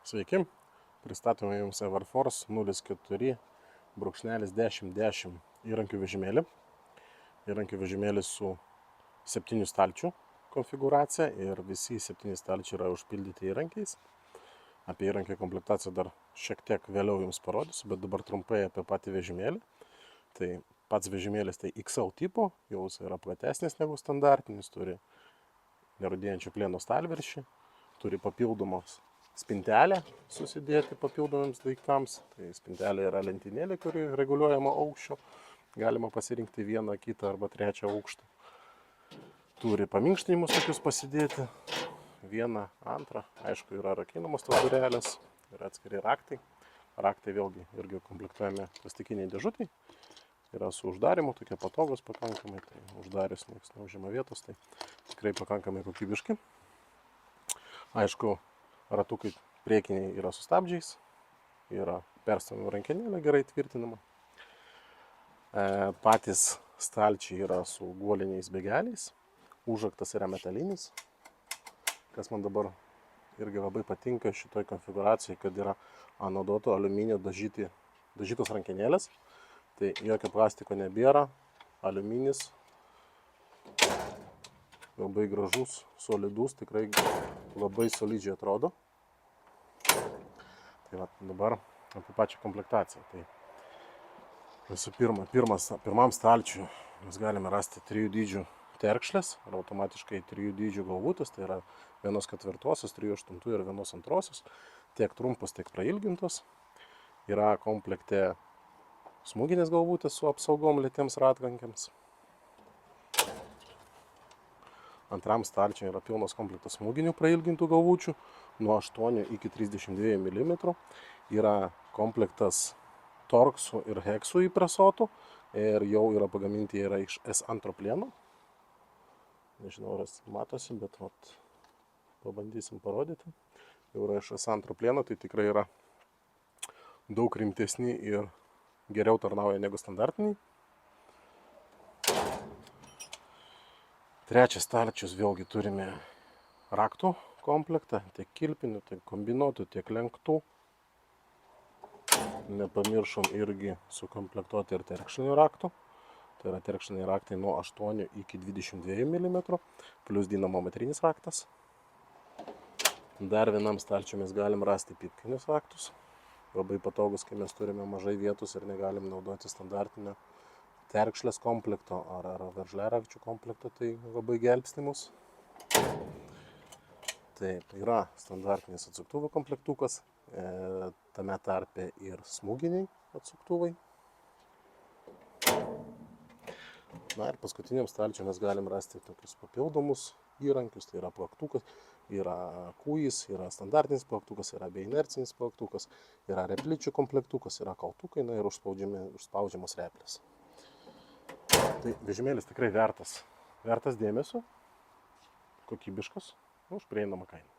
Sveiki, pristatome Jums Everforce 04/1010 įrankių vežimėlį. Įrankių vežimėlis su 7 stalčių konfiguracija ir visi 7 stalčiai yra užpildyti įrankiais. Apie įrankio komplektaciją dar šiek tiek vėliau Jums parodysiu, bet dabar trumpai apie patį vežimėlį. Tai pats vežimėlis tai XL tipo, jau jis yra platesnis negu standartinis, turi nerūdėjančio plieno stalviršį, turi papildomos spintelę susidėti papildomiems daiktams. Tai spintelė yra lentynėlė, kuri reguliuojama aukščio. Galima pasirinkti vieną, kitą arba trečią aukštą. Turi paminkštinimus tokius pasidėti. Vieną, antrą. Aišku, yra rakinamos tos durelės, yra atskiri raktai. Raktai vėlgi irgi komplektuojami plastikiniai dėžutai. Yra su uždarimu, tokie patogus pakankamai. Tai uždarius nieks neužima vietos, tai tikrai pakankamai kokybiški. Aišku, ratukai priekiniai yra su stabdžiais, yra perstojimo rankenėlė gerai tvirtinama. Patys stalčiai yra su guoliniais bėgeliais, užraktas yra metalinis. Kas man dabar irgi labai patinka šitoj konfiguracijai, kad yra anoduoto aliuminio dažytos rankenėlės. Tai jokio plastiko nebėra, aliuminis, labai gražus, solidus, tikrai labai solidžiai atrodo. Tai va, dabar apie pačią komplektaciją. Tai visų pirma, pirmam stalčiui mes galime rasti 3 dydžių terkšlės ir automatiškai 3 dydžių galvutės, tai yra 1/4, 3/8 ir 1/2, tiek trumpos, tiek prailgintos. Yra komplekte smūginės galvutės su apsaugom lėtiems ratrankiams. Antram stalčiui yra pilnas komplektas smūginių prailgintų galvučių nuo 8 iki 32 mm. Yra komplektas torksų ir heksų įpresuotų ir jau yra pagaminti iš S2 plieno. Nežinau, ar matosi, bet pabandysim parodyti. Jau yra iš S2 plieno, tai tikrai yra daug rimtesni ir geriau tarnauja negu standartiniai. Trečias stalčius vėlgi turime raktų komplektą, tiek kilpinių, tiek kombinuotų, tiek lenktų. Nepamiršom irgi sukomplektuoti ir terkšlinių raktų. Tai yra terkšliniai raktai nuo 8 iki 22 mm, plus dinamometrinis raktas. Dar vienam stalčiui mes galim rasti pypkinius raktus. Labai patogus, kai mes turime mažai vietos ir negalim naudoti standartinio terkšlės komplekto ar veržliarakčių komplekto, tai labai gelbsti mus. Taip, yra standartinis atsuktuvo komplektukas, tame tarpe ir smūginiai atsuktuvai. Na ir paskutiniam stalčiui mes galim rasti tokius papildomus įrankius, tai yra plaktukas, yra kūjis, yra standartinis plaktukas, yra beinercinis plaktukas, yra repličių komplektukas, yra kaltukai, na ir užspaudžiamos replės. Tai vežimėlis tikrai vertas dėmesio, kokybiškas, už prieinamą kainą.